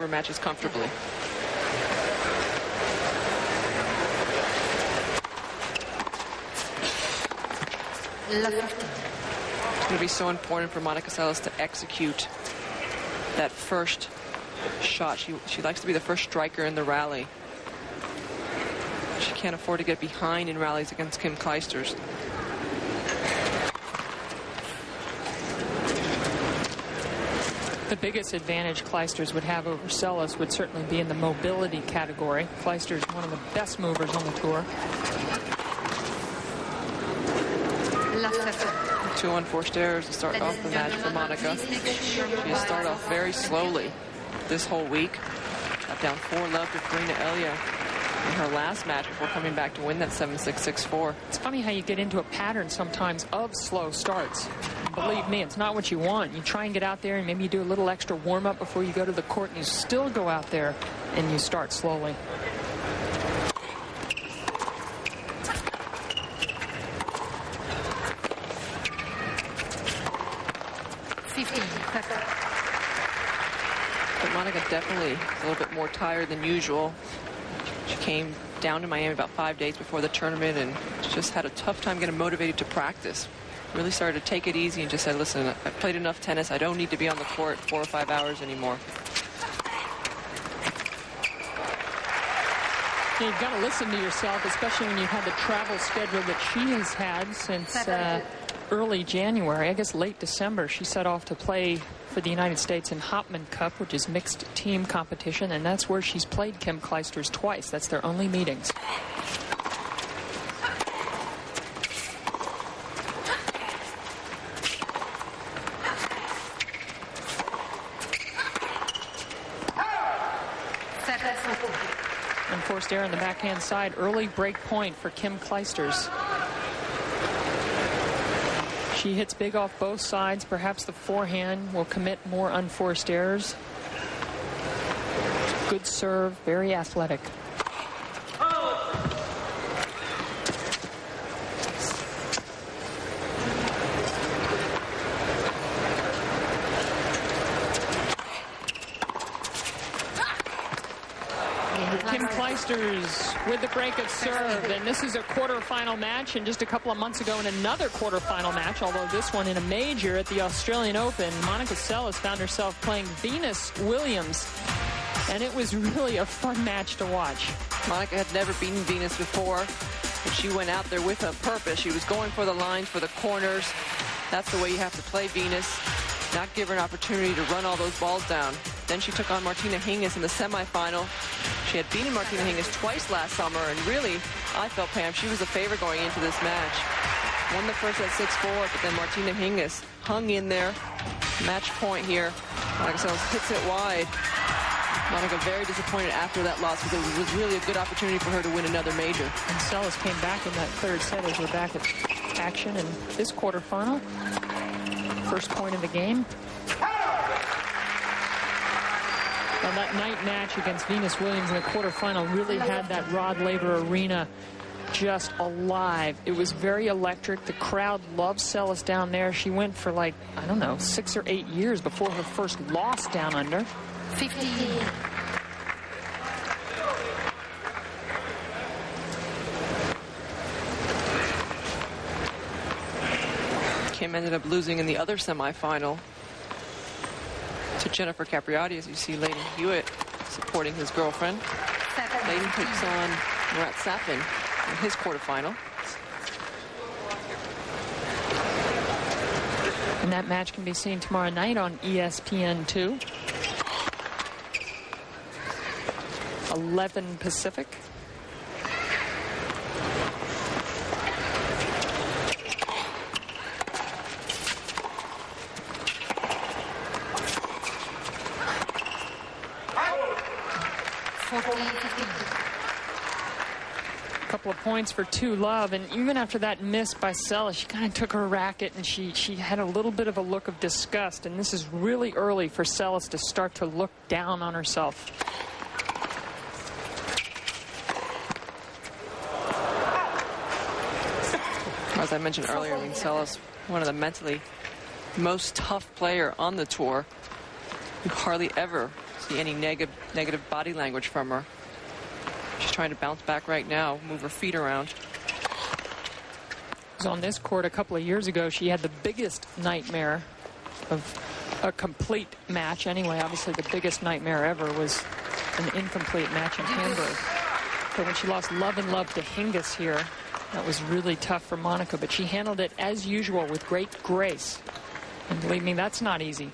matches comfortably. It's going to be so important for Monica Seles to execute that first shot. She likes to be the first striker in the rally. She can't afford to get behind in rallies against Kim Clijsters. The biggest advantage Clijsters would have over Seles would certainly be in the mobility category. Clijsters, one of the best movers on the tour. 2 unforced errors to start off the match for Monica. She has started off very slowly this whole week. Got down 4-love to Karina Elia in her last match before coming back to win that 7-6, 6-4. It's funny how you get into a pattern sometimes of slow starts. Believe me, it's not what you want. You try and get out there and maybe you do a little extra warm-up before you go to the court, and you still go out there and you start slowly. But Monica definitely a little bit more tired than usual. She came down to Miami about 5 days before the tournament and just had a tough time getting motivated to practice. Really started to take it easy and just said, listen, I've played enough tennis. I don't need to be on the court 4 or 5 hours anymore. Yeah, you've got to listen to yourself, especially when you've had the travel schedule that she has had since early January. I guess late December, she set off to play for the United States in Hopman Cup, which is mixed team competition, and that's where she's played Kim Clijsters twice. That's their only meetings. Unforced error on the backhand side. Early break point for Kim Clijsters. She hits big off both sides. Perhaps the forehand will commit more unforced errors. Good serve, very athletic. Kim Clijsters with the break of serve, and this is a quarterfinal match, and just a couple of months ago in another quarterfinal match, although this one in a major at the Australian Open, Monica Seles found herself playing Venus Williams, and it was really a fun match to watch. Monica had never beaten Venus before, but she went out there with a purpose. She was going for the lines, for the corners. That's the way you have to play Venus, not give her an opportunity to run all those balls down. Then she took on Martina Hingis in the semifinal. She had beaten Martina Hingis twice last summer, and really, I felt, Pam, she was a favorite going into this match. Won the first at 6-4, but then Martina Hingis hung in there. Match point here. Monica Seles hits it wide. Monica very disappointed after that loss because it was really a good opportunity for her to win another major. And Seles came back in that third set as we're back at action in this quarterfinal. First point of the game. Well, that night match against Venus Williams in the quarterfinal really had that Rod Laver Arena just alive. It was very electric. The crowd loved Seles down there. She went for, like, I don't know, 6 or 8 years before her first loss down under. 50. Kim ended up losing in the other semifinal to Jennifer Capriati, as you see Leighton Hewitt supporting his girlfriend. Leighton takes on Murat Safin in his quarterfinal. And that match can be seen tomorrow night on ESPN2. 11 Pacific. Couple of points for 2-love, and even after that miss by Seles, she kind of took her racket and she had a little bit of a look of disgust, and this is really early for Seles to start to look down on herself. As I mentioned earlier, I mean, Seles, one of the mentally most tough player on the tour. You hardly ever see any negative body language from her. She's trying to bounce back right now, move her feet around. On this court a couple of years ago, she had the biggest nightmare of a complete match. Anyway, obviously the biggest nightmare ever was an incomplete match in Hamburg. But when she lost love and love to Hingis here, that was really tough for Monica. But she handled it as usual with great grace. And believe me, that's not easy.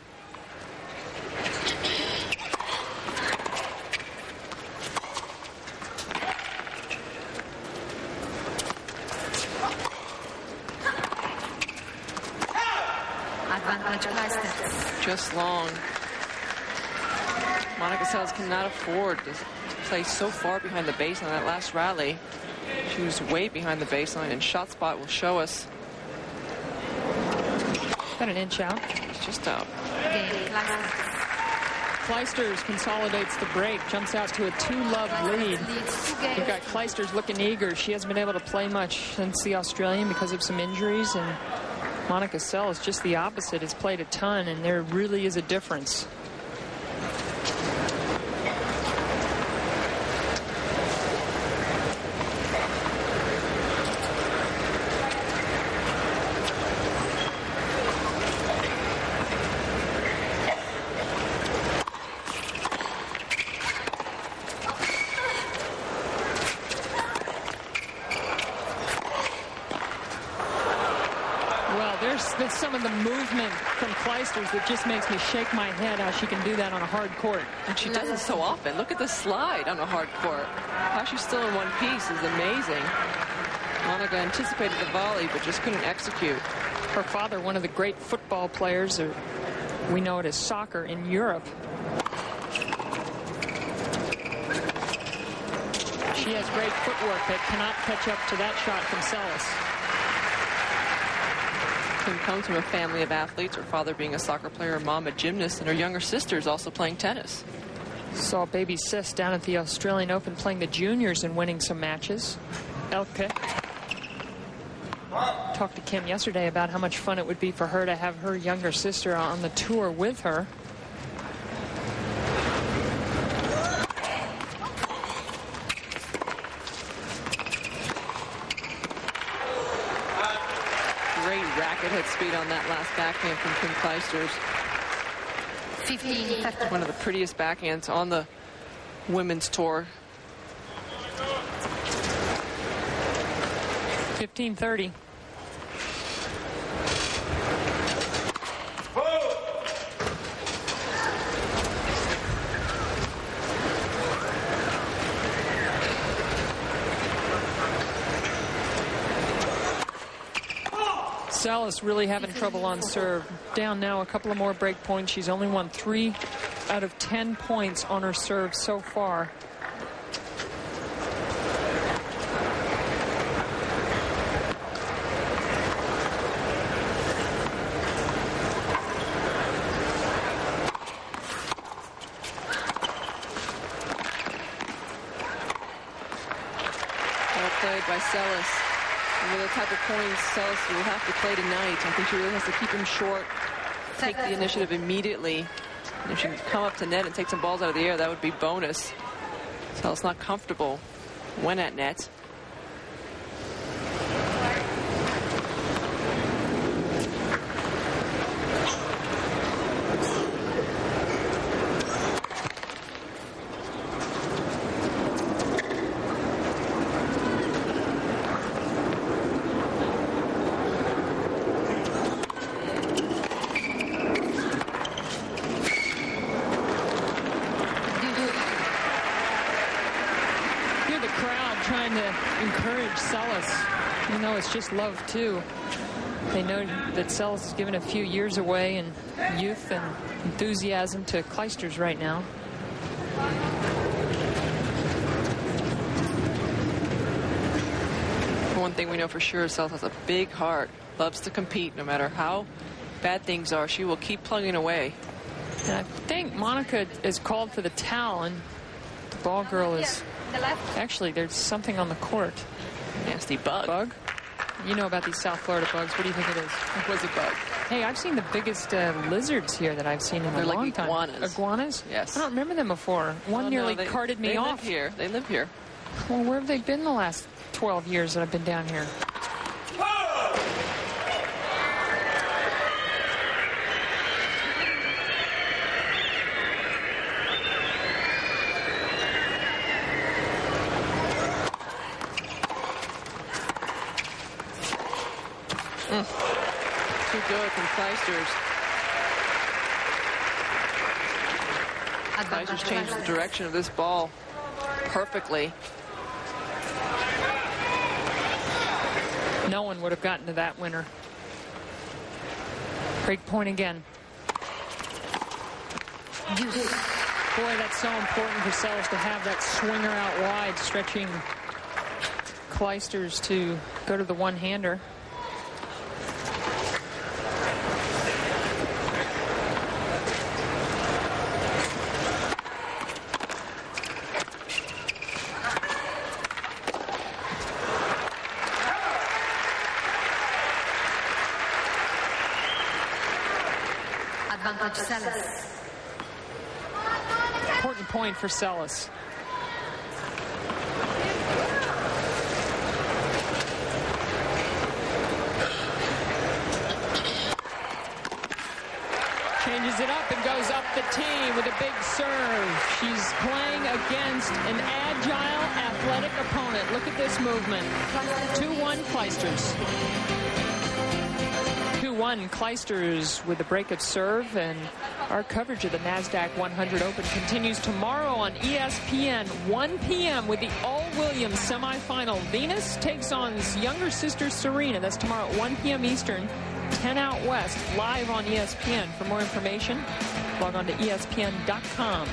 Just long. Monica Seles cannot afford to play so far behind the baseline. That last rally, she was way behind the baseline, and shot spot will show us. Got an inch out. It's just out. Clijsters consolidates the break, jumps out to a 2-love lead. We've got Clijsters looking eager. She hasn't been able to play much since the Australian because of some injuries, and Monica Seles, just the opposite, has played a ton, and there really is a difference. There's some of the movement from Clijsters that just makes me shake my head how she can do that on a hard court. And she does it so often. Look at the slide on a hard court. How she's still in one piece is amazing. Monica anticipated the volley, but just couldn't execute. Her father, one of the great football players, or we know it as soccer, in Europe. She has great footwork that cannot catch up to that shot from Seles. Kim comes from a family of athletes, her father being a soccer player, her mom a gymnast, and her younger sister is also playing tennis. Saw baby sis down at the Australian Open playing the juniors and winning some matches. Elke talked to Kim yesterday about how much fun it would be for her to have her younger sister on the tour with her. Racket hit speed on that last backhand from Kim Clijsters. One of the prettiest backhands on the women's tour. 15-30. Seles really having trouble on serve. Down now a couple of more break points. She's only won 3 out of 10 points on her serve so far. Well played by Seles. And with the type of points Seles will have to play tonight, I think she really has to keep him short, take the initiative immediately. And if she can come up to net and take some balls out of the air, that would be bonus. Seles not comfortable when at net. You know, it's just love, too. They know that Seles has given a few years away and youth and enthusiasm to Clijsters right now. One thing we know for sure, Seles has a big heart, loves to compete no matter how bad things are. She will keep plugging away. And I think Monica is called for the towel, and the ball girl is... Actually, there's something on the court. Nasty bug. Bug? You know about these South Florida bugs. What do you think it is? What's a bug? Hey, I've seen the biggest lizards here that I've seen in a long time. They're like iguanas. Iguanas? Yes. I don't remember them before. One nearly carted me off. They live here. Well, where have they been the last 12 years that I've been down here? Too good from Clijsters. Clijsters changed the direction of this ball perfectly. No one would have gotten to that winner. Break point again. Boy, that's so important for Seles to have that swinger out wide, stretching Clijsters to go to the one-hander. Seles. Important point for Seles. Changes it up and goes up the tee with a big serve. She's playing against an agile, athletic opponent. Look at this movement. 2-1 Clijsters. 2-1 Clijsters with the break of serve, and our coverage of the NASDAQ 100 Open continues tomorrow on ESPN, 1 p.m. with the All-Williams semifinal. Venus takes on his younger sister Serena. That's tomorrow at 1 p.m. Eastern, 10 out west, live on ESPN. For more information, log on to ESPN.com.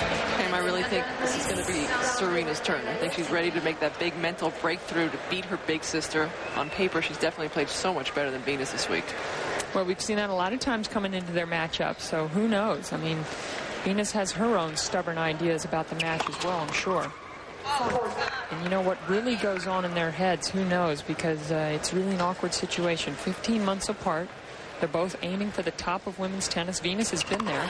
Pam, I really think this is going to be Serena's turn. I think she's ready to make that big mental breakthrough to beat her big sister. On paper, she's definitely played so much better than Venus this week. Well, we've seen that a lot of times coming into their matchup, so who knows? I mean, Venus has her own stubborn ideas about the match as well, I'm sure. And you know what really goes on in their heads, who knows? Because it's really an awkward situation. 15 months apart. They're both aiming for the top of women's tennis. Venus has been there.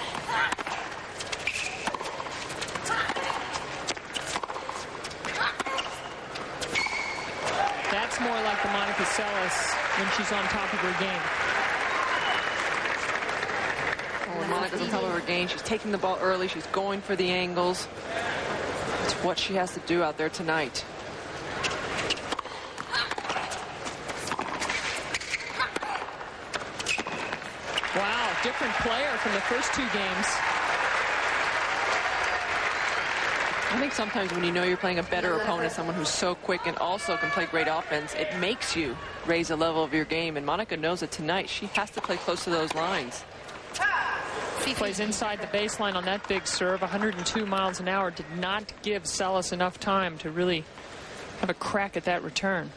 That's more like the Monica Seles when she's on top of her game. When Monica's on top of her game, she's taking the ball early. She's going for the angles. It's what she has to do out there tonight. Wow, different player from the first two games. I think sometimes when you know you're playing a better opponent, someone who's so quick and also can play great offense, it makes you raise the level of your game. And Monica knows that tonight she has to play close to those lines. He plays inside the baseline on that big serve. 102 miles an hour did not give Seles enough time to really have a crack at that return.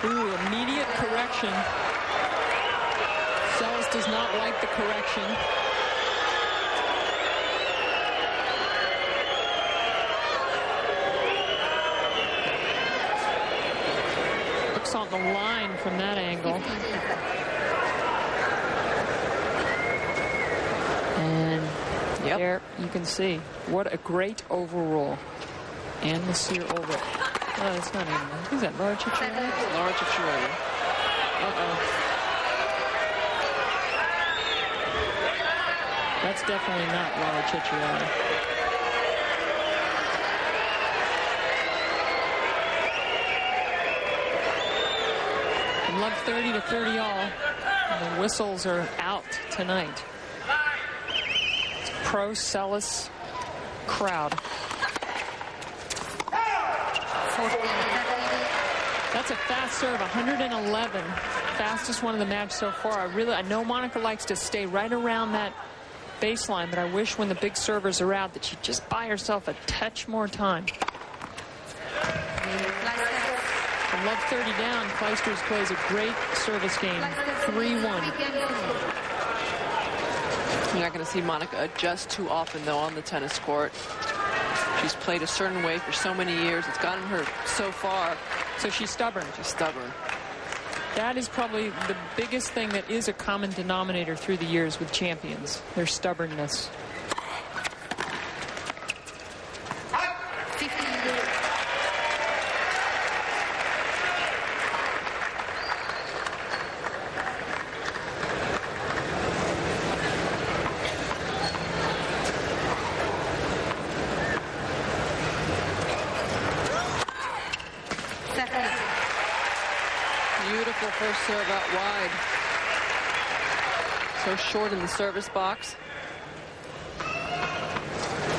Ooh, immediate correction. Seles does not like the correction. Looks on the line from that angle. And there you can see what a great overrule. And Nasir over. Oh, it's not even. Who's that? Laura Chicharelli? Laura Chicharelli. Uh-oh. That's definitely not Laura Chicharelli. From love 30 to 30 all. And the whistles are out tonight. It's a pro Seles crowd. That's a fast serve, 111. Fastest one of the match so far. I know Monica likes to stay right around that baseline, but I wish when the big servers are out that she'd just buy herself a touch more time. From love 30 down, Clijsters plays a great service game, 3-1. You're not going to see Monica adjust too often, though, on the tennis court. She's played a certain way for so many years. It's gotten her so far. So she's stubborn. She's stubborn. That is probably the biggest thing that is a common denominator through the years with champions, their stubbornness. Beautiful first serve out wide. So short in the service box.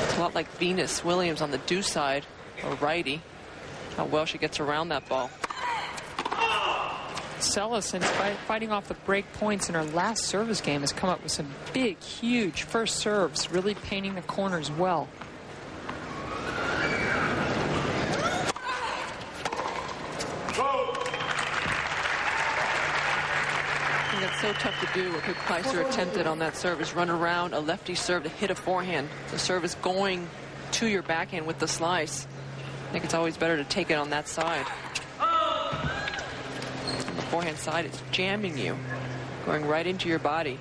It's a lot like Venus Williams on the deuce side, or righty. How well she gets around that ball. Seles, in fighting off the break points in her last service game, has come up with some big, huge first serves, really painting the corners well. That's so tough to do. What Clijsters attempted on that serve is run around a lefty serve to hit a forehand. The serve is going to your backhand with the slice. I think it's always better to take it on that side. On the forehand side, it's jamming you, going right into your body.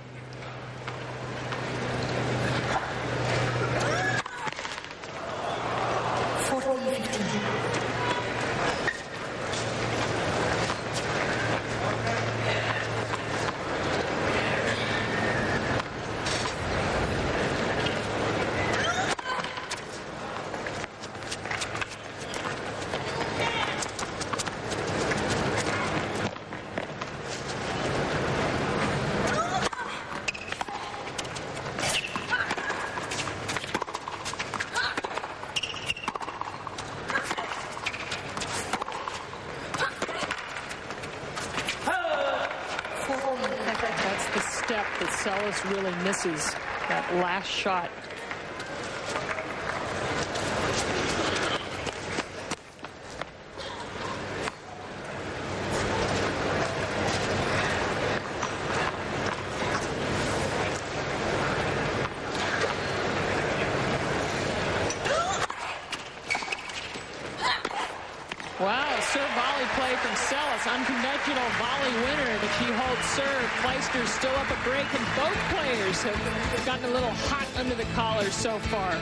That Seles really misses that last shot. Wow, serve volley play from Seles. Unconventional volley winner, but she holds serve. Clijsters still up a break, and both players have gotten a little hot under the collar so far.